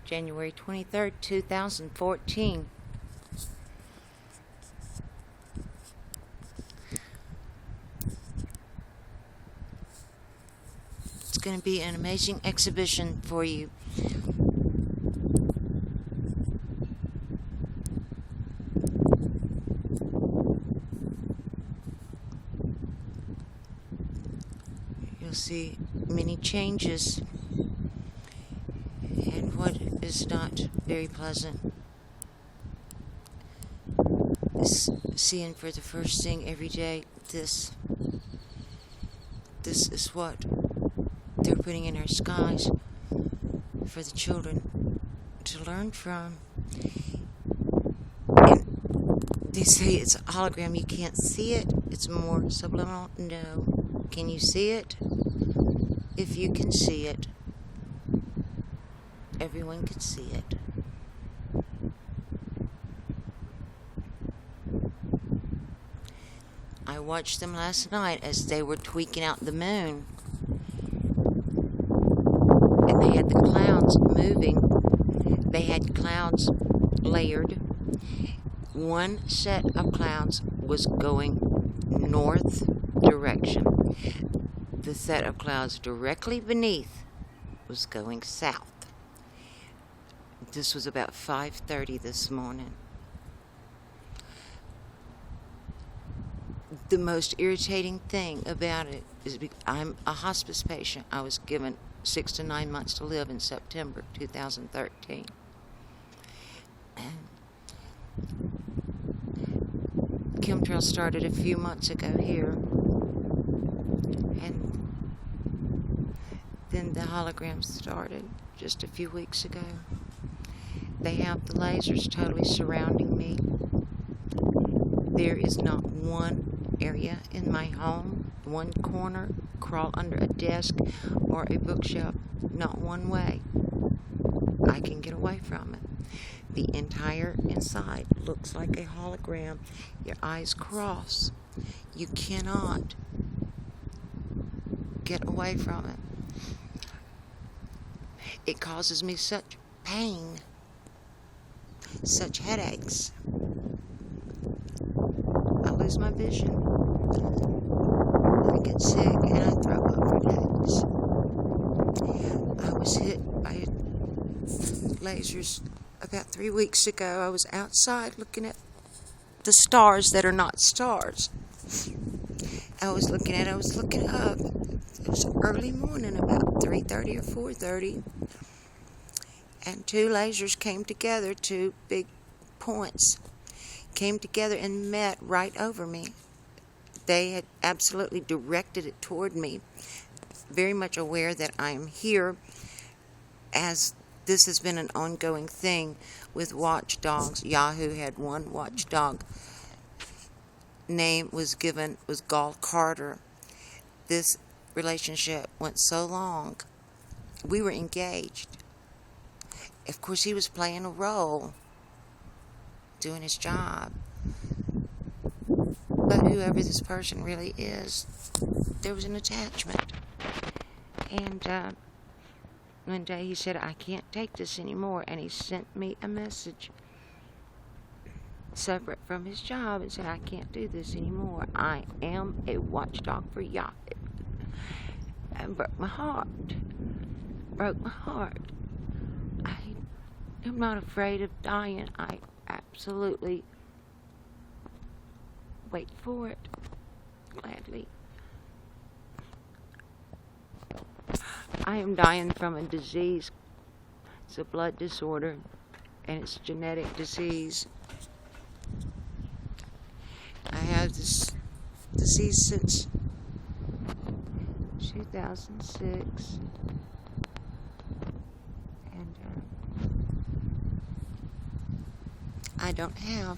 January 23rd, 2014. It's going to be an amazing exhibition for you. You'll see many changes and what is not very pleasant is seeing for the first thing every day this is what they're putting in our skies for the children to learn from. And they say it's a hologram. You can't see it. It's more subliminal. No. Can you see it? If you can see it, everyone can see it. I watched them last night as they were tweaking out the moon. And they had the clouds moving. They had clouds layered. One set of clouds was going north direction. The set of clouds directly beneath was going south. This was about 5:30 this morning. The most irritating thing about it is I'm a hospice patient. I was given 6 to 9 months to live in September 2013. And chemtrail started a few months ago here. And then the holograms started just a few weeks ago. They have the lasers totally surrounding me. There is not one area in my home, one corner, crawl under a desk or a bookshelf, not one way I can get away from it. The entire inside looks like a hologram. Your eyes cross. You cannot get away from it. It causes me such pain, such headaches. I lose my vision. I get sick and I throw up for days. I was hit by lasers about 3 weeks ago. I was outside looking at the stars that are not stars. I was looking up. It was early morning, about 3:30 or 4:30. And two lasers came together, two big points came together and met right over me. They had absolutely directed it toward me, very much aware that I am here, as this has been an ongoing thing with watchdogs. Yahoo had one watchdog. Name was Gall Carter. This relationship went so long. We were engaged. Of course, he was playing a role, doing his job. But whoever this person really is, there was an attachment. And one day he said, I can't take this anymore. And he sent me a message separate from his job and said, I can't do this anymore. I am a watchdog for Yahoo. And broke my heart. I'm not afraid of dying. I absolutely wait for it gladly. I am dying from a disease. It's a blood disorder, and it's a genetic disease. I have this disease since 2006, and I don't have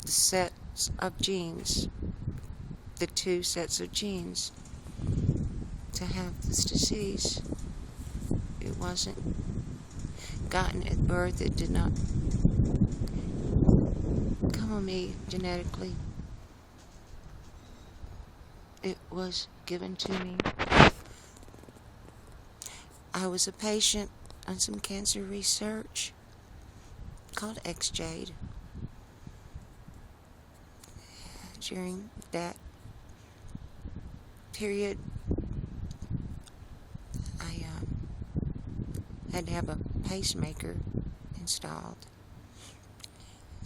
the sets of genes, the two sets of genes to have this disease. It wasn't gotten at birth. It did not come on me genetically. It was given to me. I was a patient on some cancer research called X-Jade. During that period, I had to have a pacemaker installed.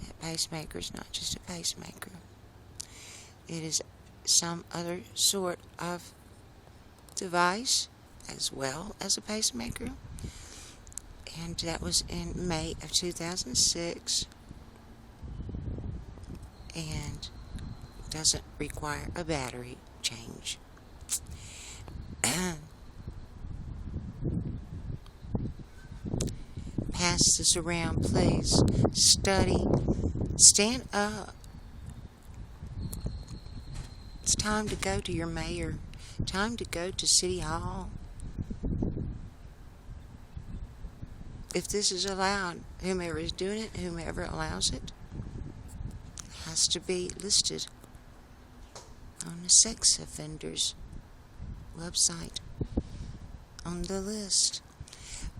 That pacemaker is not just a pacemaker. It is some other sort of device as well as a pacemaker. And that was in May of 2006. And doesn't require a battery change. Pass this around, please. Study. Stand up. It's time to go to your mayor. Time to go to City Hall. If this is allowed, whomever is doing it, whomever allows it, has to be listed on the sex offenders website on the list.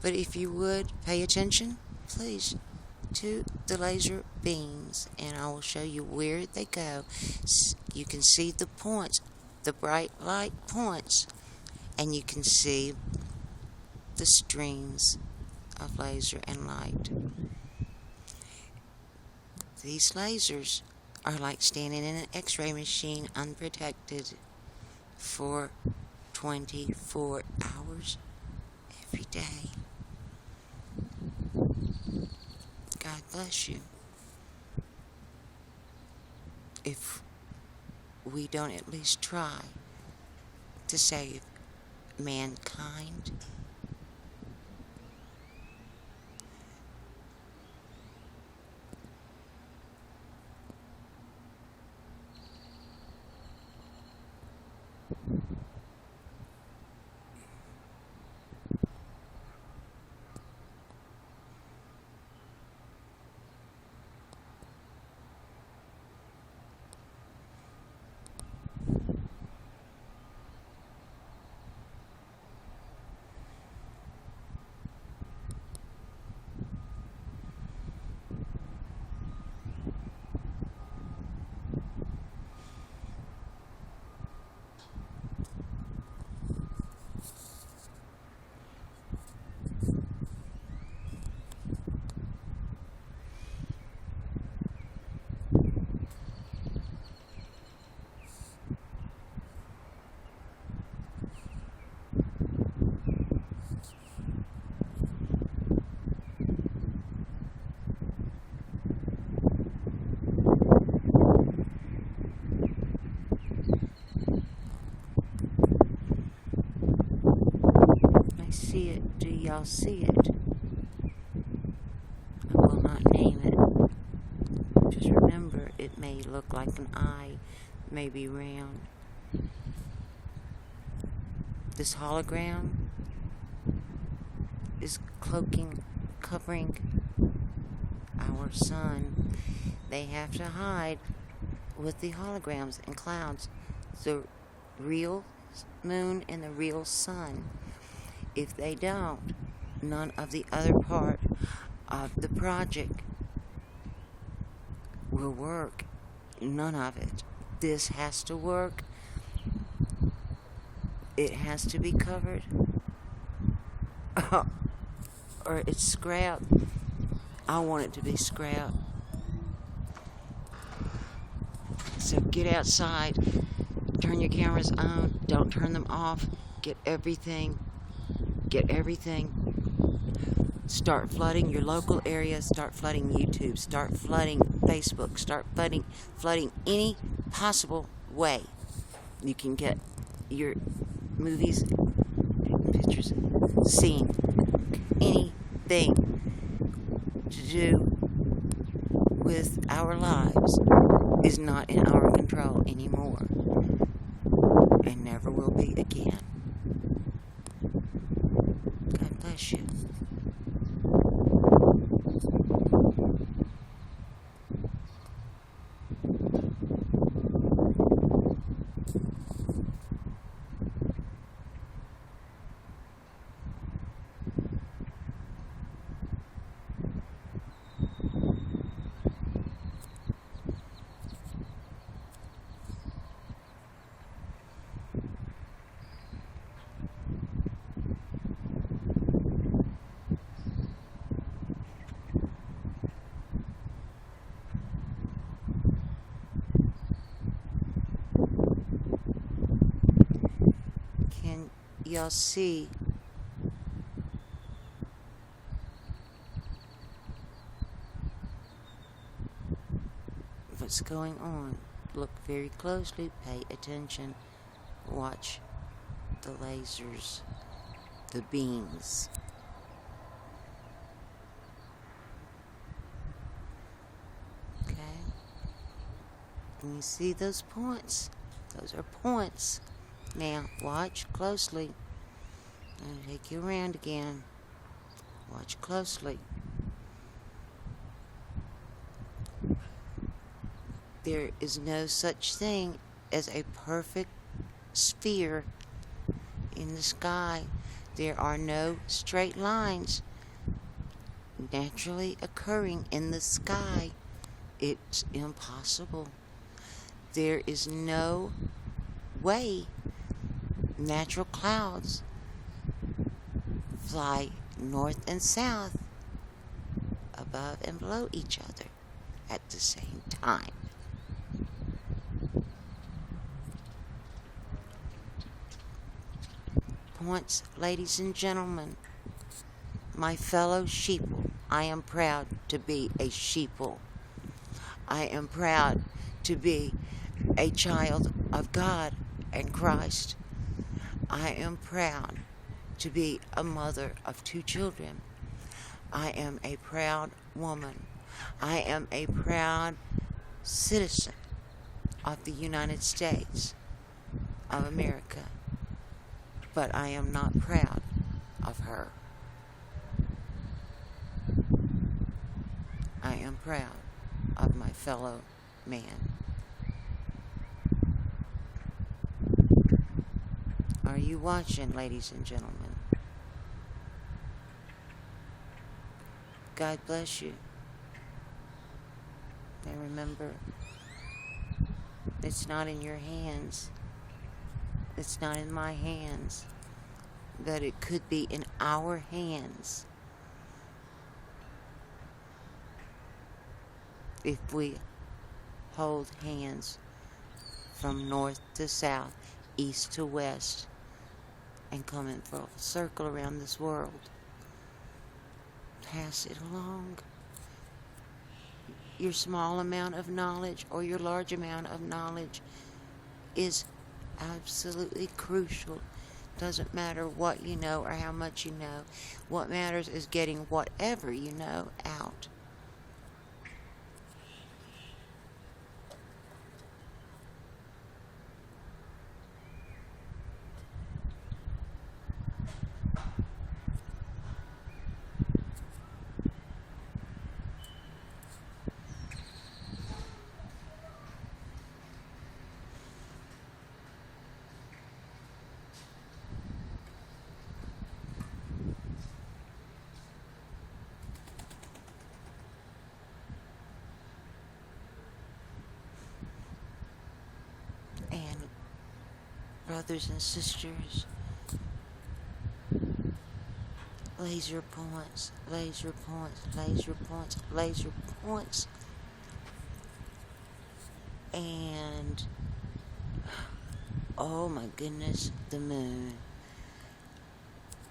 But if you would pay attention, please, to the laser beams, and I will show you where they go. You can see the points, the bright light points, and you can see the streams of laser and light. These lasers are like standing in an X-ray machine unprotected for 24 hours every day. God bless you. If we don't at least try to save mankind. See it? Do y'all see it? I will not name it. Just remember, it may look like an eye, may be round. This hologram is covering our sun. They have to hide with the holograms and clouds the real moon and the real sun. If they don't, none of the other part of the project will work. None of it. This has to work. It has to be covered. Or it's scrapped. I want it to be scrapped. So get outside. Turn your cameras on. Don't turn them off. Get everything. Start flooding your local area. Start flooding YouTube. Start flooding Facebook. Start flooding any possible way you can get your movies, pictures, seen, anything to do with our lives is not in our control anymore, and never will be again. God bless you. y'all see what's going on. Look very closely, pay attention, watch the lasers, the beams. Okay? Can you see those points? Those are points. Now, watch closely. I'll take you around again. Watch closely. There is no such thing as a perfect sphere in the sky. There are no straight lines naturally occurring in the sky. It's impossible. There is no way natural clouds fly north and south, above and below each other at the same time. Points, ladies and gentlemen, my fellow sheeple, I am proud to be a sheeple. I am proud to be a child of God and Christ. I am proud to be a mother of 2 children. I am a proud woman. I am a proud citizen of the United States of America. But I am not proud of her. I am proud of my fellow man. Are you watching, ladies and gentlemen? God bless you. And remember, it's not in your hands. It's not in my hands. But it could be in our hands if we hold hands from north to south, east to west, and come in for a circle around this world. Pass it along. Your small amount of knowledge or your large amount of knowledge is absolutely crucial. Doesn't matter what you know or how much you know. What matters is getting whatever you know out. And brothers and sisters, laser points, laser points, laser points, laser points. And oh my goodness, the moon.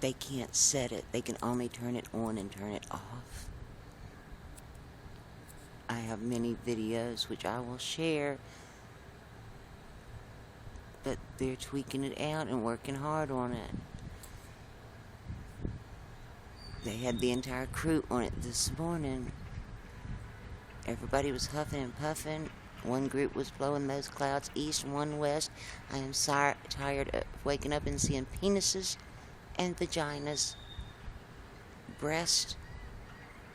They can't set it. They can only turn it on and turn it off. I have many videos which I will share, but they're tweaking it out and working hard on it. They had the entire crew on it this morning. Everybody was huffing and puffing. One group was blowing those clouds east, one west. I am tired of waking up and seeing penises and vaginas, breasts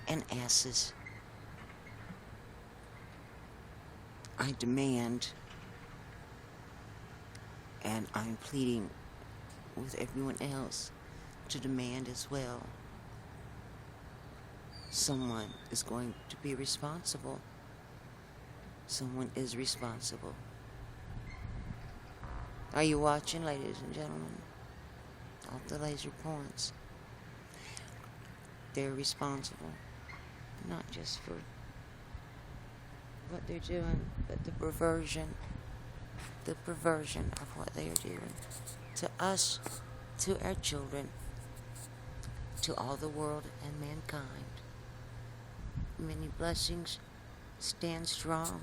and asses. I demand, and I'm pleading with everyone else to demand as well. Someone is going to be responsible. Someone is responsible. Are you watching, ladies and gentlemen? Off the laser points. They're responsible. Not just for what they're doing, but the perversion of what they are doing to us, to our children, to all the world and mankind. Many blessings. Stand strong.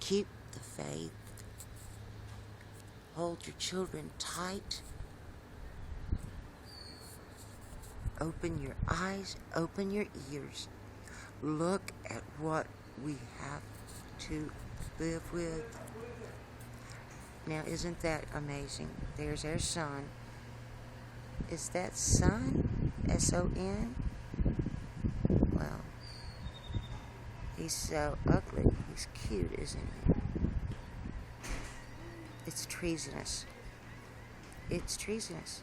Keep the faith. Hold your children tight. Open your eyes, open your ears. Look at what we have to live with. Now, isn't that amazing? There's our son. Is that son? S-O-N? Well, he's so ugly. He's cute, isn't he? It's treasonous. It's treasonous.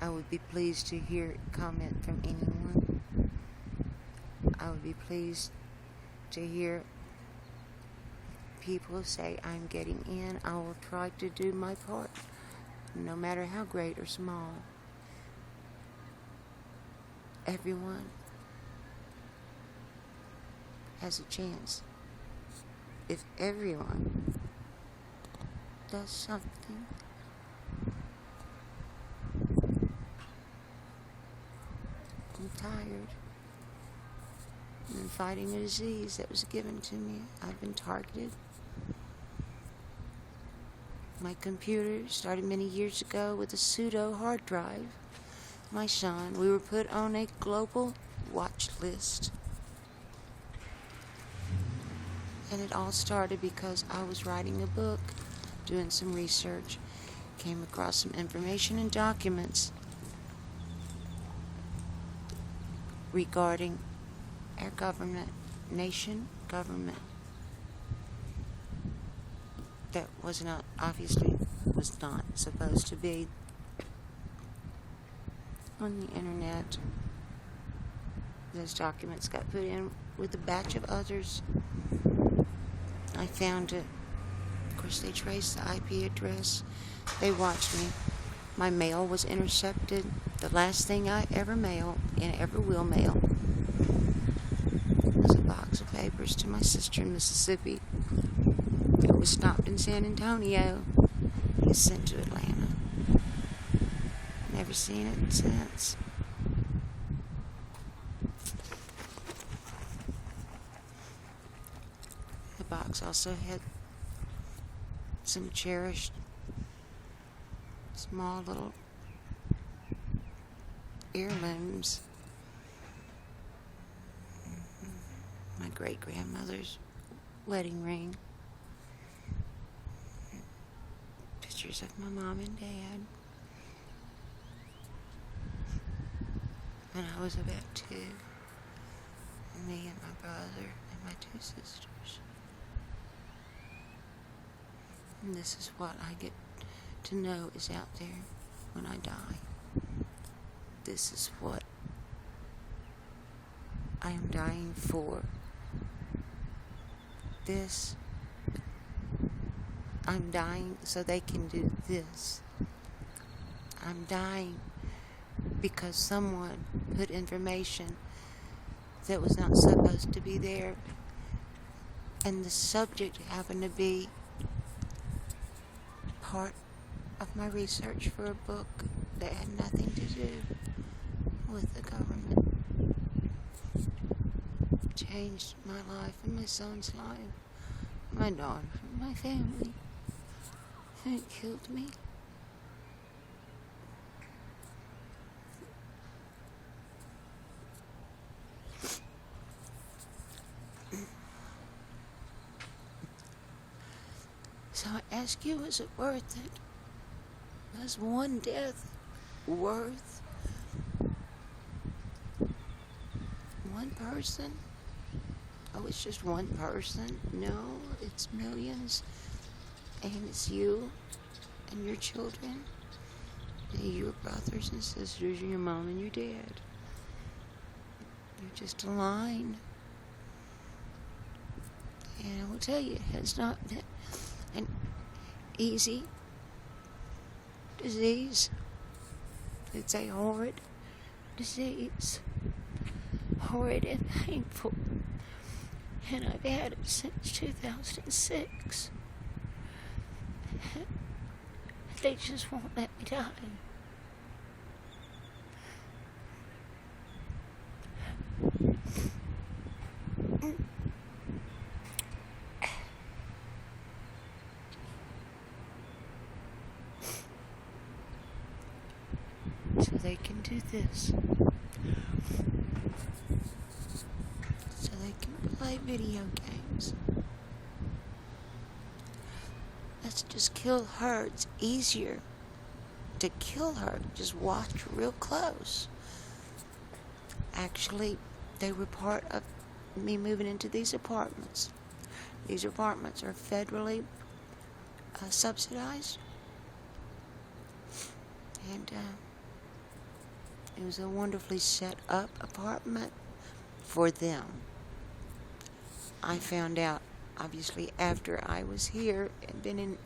I would be pleased to hear a comment from anyone. I would be pleased to hear people say, I'm getting in. I will try to do my part, no matter how great or small. Everyone has a chance. If everyone does something, I'm tired. I've been fighting a disease that was given to me. I've been targeted. My computer started many years ago with a pseudo hard drive. My son, we were put on a global watch list. And it all started because I was writing a book, doing some research, came across some information and documents regarding our government, nation government, that was not, obviously, was not supposed to be on the internet. Those documents got put in with a batch of others. I found it. Of course, they traced the IP address. They watched me. My mail was intercepted. The last thing I ever mailed, and ever will mail, was a box of papers to my sister in Mississippi. It was stopped in San Antonio and sent to Atlanta. Never seen it since. The box also had some cherished small little heirlooms. My great-grandmother's wedding ring. Pictures of my mom and dad when I was about 2. And me and my brother and my 2 sisters. And this is what I get to know is out there when I die. This is what I am dying for. This. I'm dying so they can do this. I'm dying because someone put information that was not supposed to be there, and the subject happened to be part of my research for a book that had nothing to do with the government. Changed my life and my son's life, my daughter, my family. It killed me. So I ask you, is it worth it? Was one death worth one person? Oh, it's just one person? No, it's millions. And it's you and your children and your brothers and sisters and your mom and your dad. You're just a line. And I will tell you, it has not been an easy disease. It's a horrid disease. horrid and painful. And I've had it since 2006. They just won't let me die. So they can do this. So they can play video games. Let's just kill her. It's easier to kill her. Just watch real close. Actually, they were part of me moving into these apartments. These apartments are federally subsidized. And it was a wonderfully set up apartment for them. I found out, obviously, after I was here and been in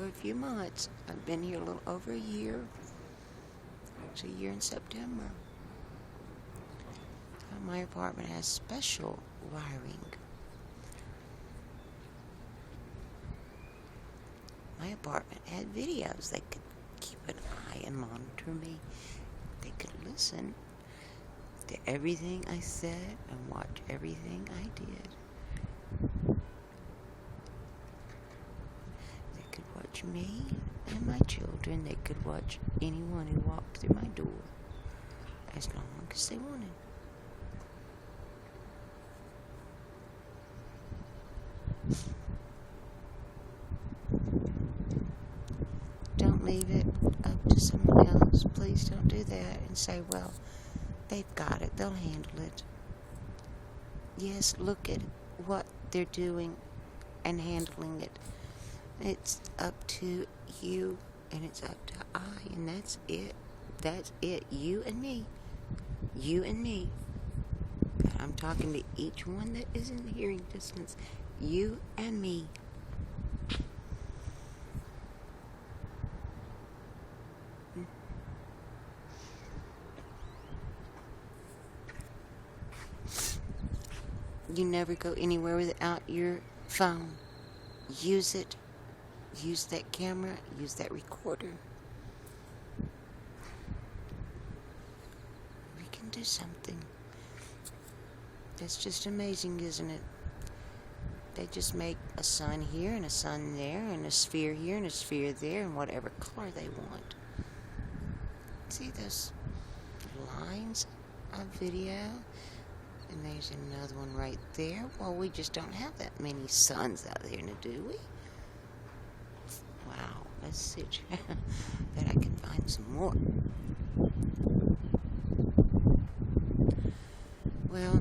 for a few months. I've been here a little over a year. It's a year in September. My apartment has special wiring. My apartment had videos. They could keep an eye and monitor me. They could listen to everything I said and watch everything I did. They could watch me and my children. They could watch anyone who walked through my door as long as they wanted. Don't leave it up to someone else. Please don't do that and say, well, they've got it. They'll handle it. Yes, look at what they're doing and handling it. It's up to you and it's up to I, and that's it. That's it. You and me. You and me. I'm talking to each one that is in hearing distance. You and me. You never go anywhere without your phone. Use it. Use that camera. Use that recorder. We can do something. That's just amazing, isn't it? They just make a sun here and a sun there and a sphere here and a sphere there and whatever color they want. See those lines of video? And there's another one right there. Well, we just don't have that many suns out there, do we? Wow, let's see. Bet I can find some more. Well,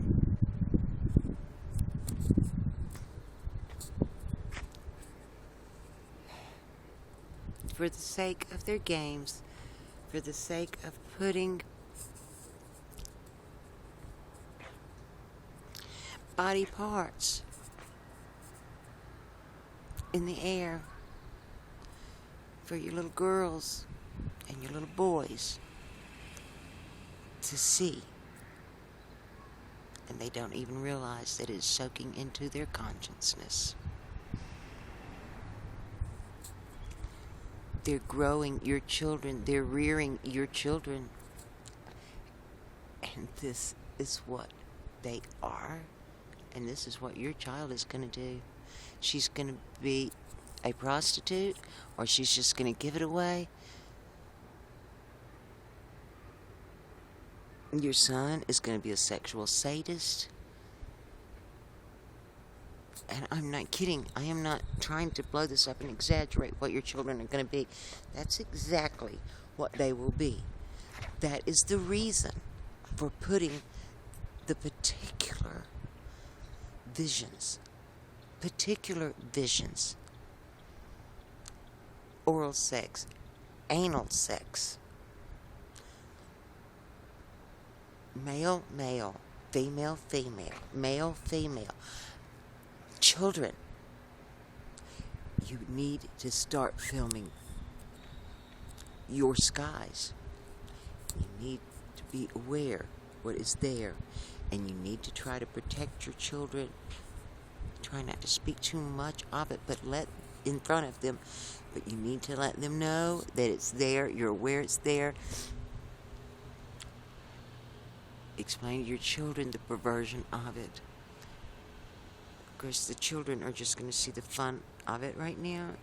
for the sake of their games, for the sake of putting body parts in the air for your little girls and your little boys to see, and they don't even realize that it's soaking into their consciousness. They're growing your children, they're rearing your children, and this is what they are. And this is what your child is going to do. She's going to be a prostitute, or she's just going to give it away. Your son is going to be a sexual sadist. And I'm not kidding. I am not trying to blow this up and exaggerate what your children are going to be. That's exactly what they will be. That is the reason for putting the particular visions, oral sex, anal sex, male, male, female, female, male, female, children. You need to start filming your skies. You need to be aware what is there. And you need to try to protect your children. Try not to speak too much of it, but let in front of them. But you need to let them know that it's there. You're aware it's there. Explain to your children the perversion of it. Of course, the children are just going to see the fun of it right now.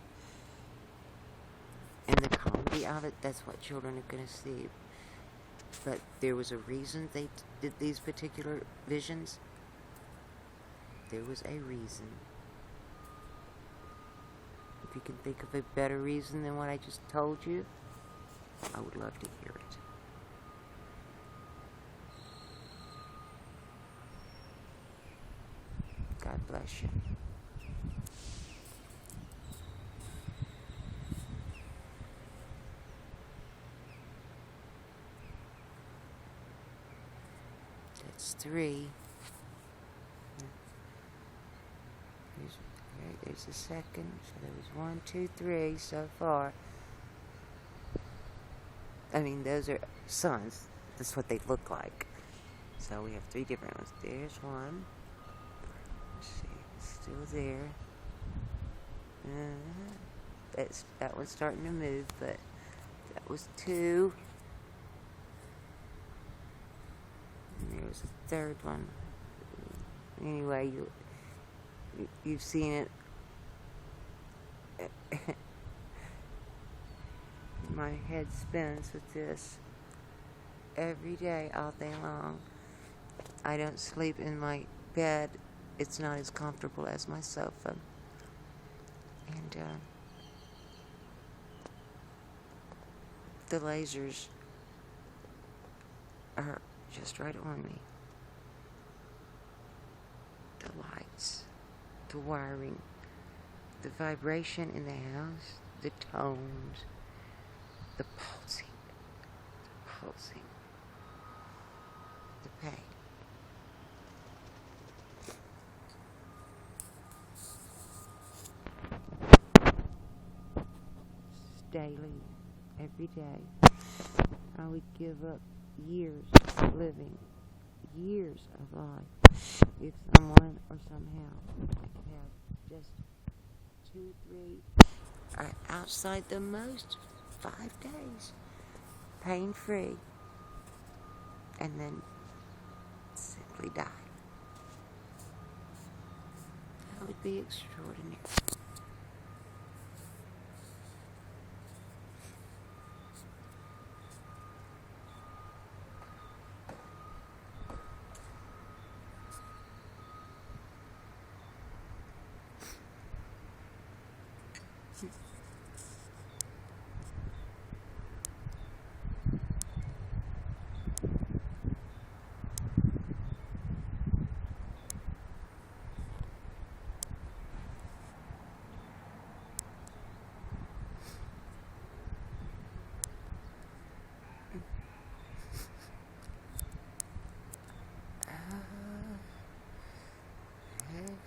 And the comedy of it, that's what children are going to see. But there was a reason they did these particular visions. There was a reason. If you can think of a better reason than what I just told you, I would love to hear it. God bless you. That's 3. There's the second. So there was 1, 2, 3 so far. I mean, those are suns. That's what they look like. So we have 3 different ones. There's 1. Let's see. It's still there. That one's starting to move, but that was 2. And there was a 3rd one. Anyway, you've seen it. My head spins with this every day, all day long. I don't sleep in my bed. It's not as comfortable as my sofa. And the lasers are just right on me. The lights, the wiring, the vibration in the house, the tones, the pulsing, the pain. Daily, every day, I would give up years of living, years of life, if someone or somehow I could have just 2, 3, or outside the most 5 days, pain-free, and then simply die. That would be extraordinary.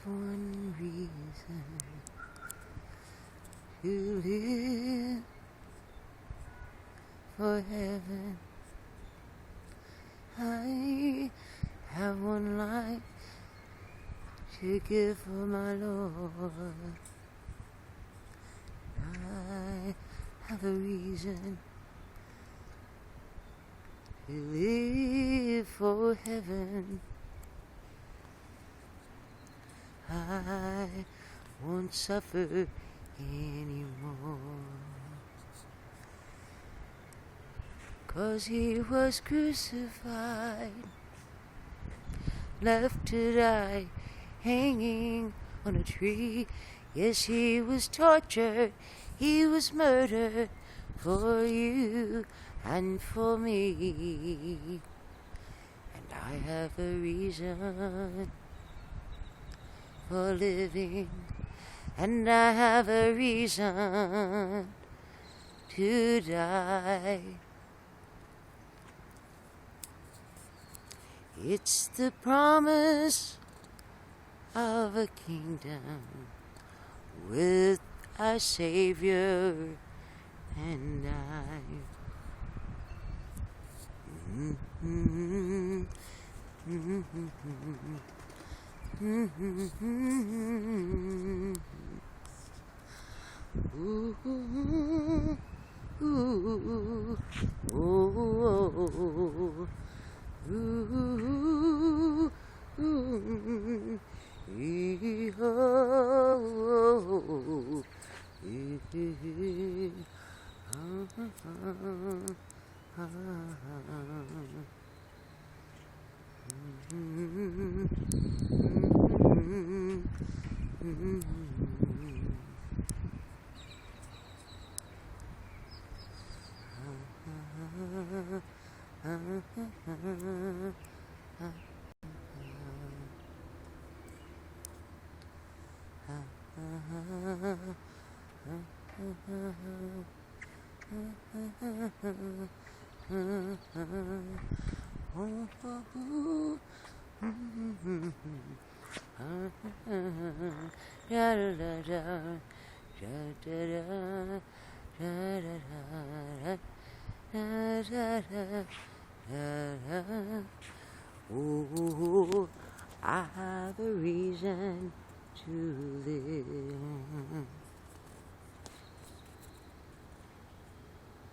One reason to live for heaven. I have one life to give for my Lord. I have a reason to live for heaven. I won't suffer anymore, 'cause he was crucified, left to die, hanging on a tree. Yes, he was tortured, he was murdered for you and for me. And I have a reason for living, and I have a reason to die. It's the promise of a kingdom with a Savior and I. Oh, I have a reason to live.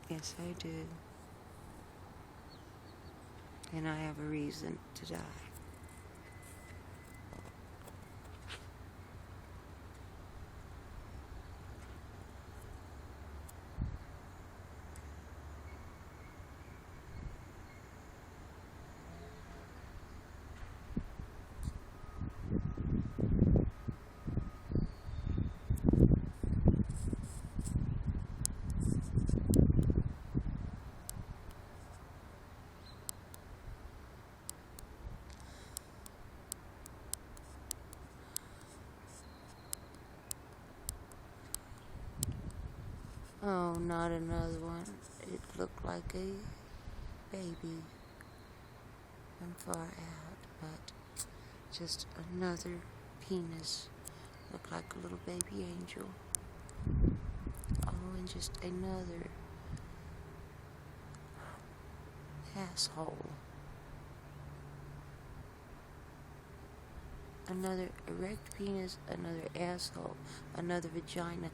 Yes, I do. And I have a reason to die. Oh, not another one. It looked like a baby from far out, but just another penis. Looked like a little baby angel. Oh, and just another asshole. Another erect penis, another asshole, another vagina.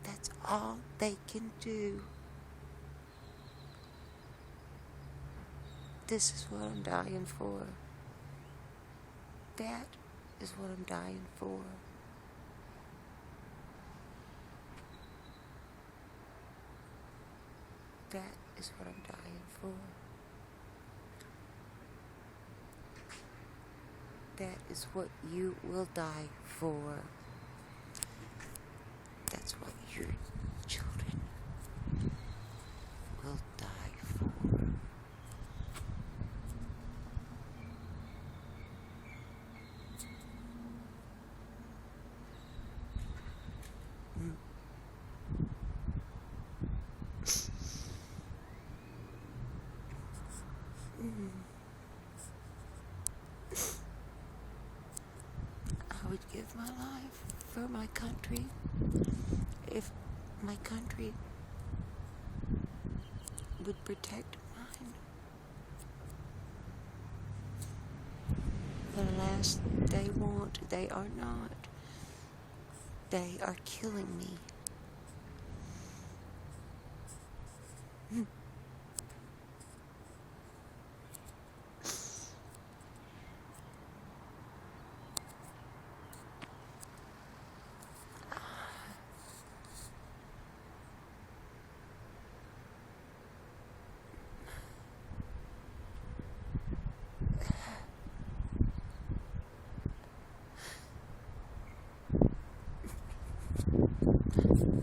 That's all they can do. This is what I'm dying for. That is what I'm dying for. That is what I'm dying for. That is what you will die for. That's what your children will die for. I would give my life for my country if my country would protect mine. But alas, they won't. They are not. They are killing me.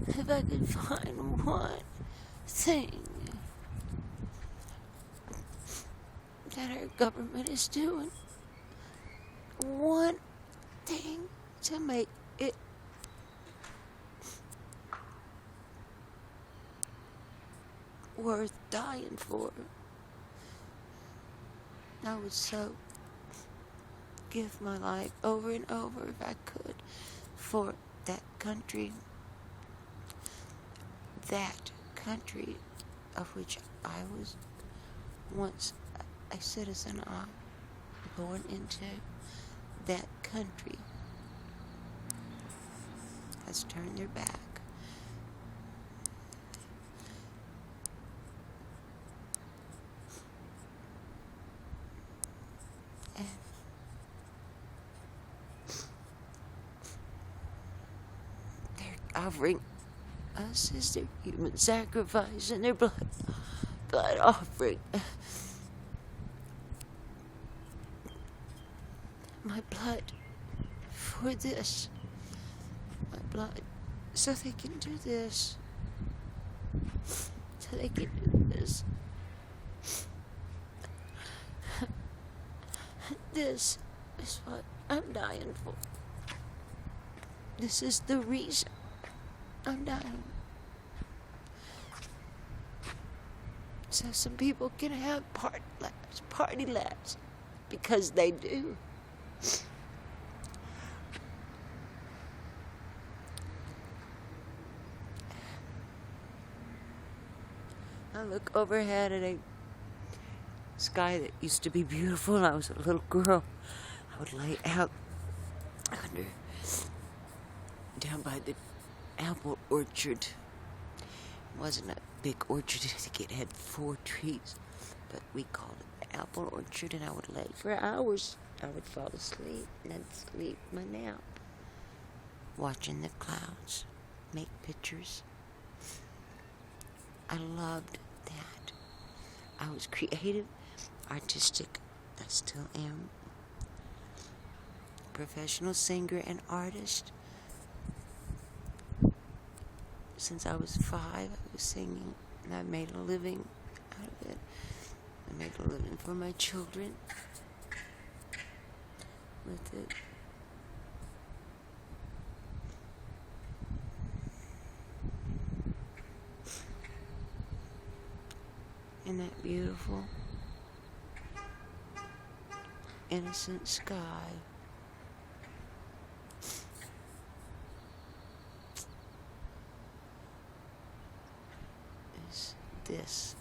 If I could find one thing that our government is doing, one thing to make it worth dying for, I would so give my life over and over if I could for that country of which I was once a citizen born into that country has turned their back. And they're offering us as their human sacrifice and their blood offering. My blood for this. My blood so they can do this. So they can do this. This is what I'm dying for. This is the reason I'm dying. So some people can have party laps, because they do. I look overhead at a sky that used to be beautiful when I was a little girl. I would lay out down by the apple orchard. It wasn't a big orchard. I think it had 4 trees, but we called it the apple orchard, and I would lay for hours. I would fall asleep, and I'd sleep my nap, watching the clouds, make pictures. I loved that. I was creative, artistic, I still am, professional singer and artist. Since I was 5, I was singing, and I made a living out of it. I made a living for my children with it. In that beautiful, innocent sky. Is this.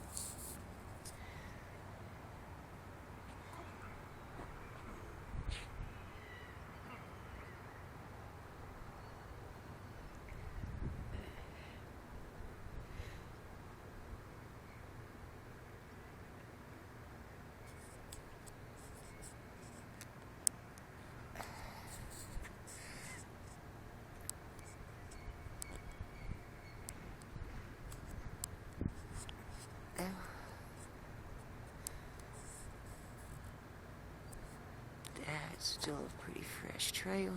That's still a pretty fresh trail.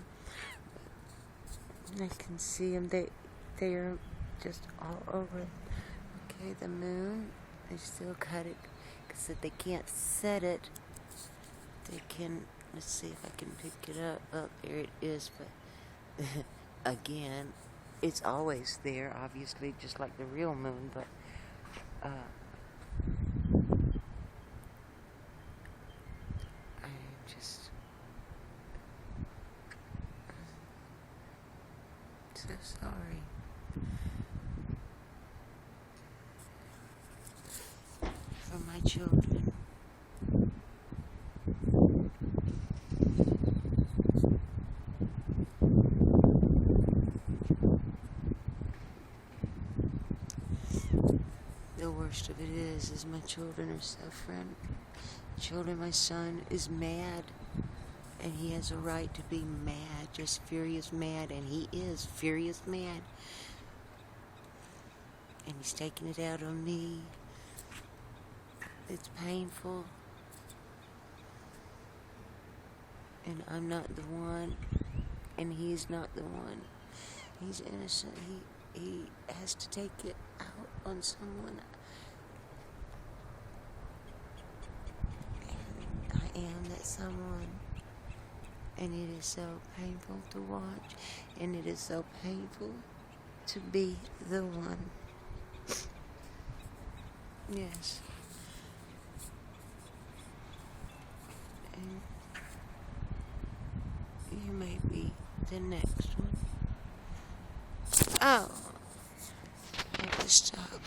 I can see them. They are just all over. Okay, the moon. They still cut it because they can't set it. They can. Let's see if I can pick it up. Oh, there it is. But again, it's always there. Obviously, just like the real moon. But so sorry. For my children. The worst of it is my children are suffering. My son is mad. And he has a right to be mad, just furious mad, and he is furious mad. And he's taking it out on me. It's painful. And I'm not the one, and he's not the one. He's innocent. He has to take it out on someone. And I am that someone. And it is so painful to watch, and it is so painful to be the one. Yes. And you may be the next one. Oh, I have to stop.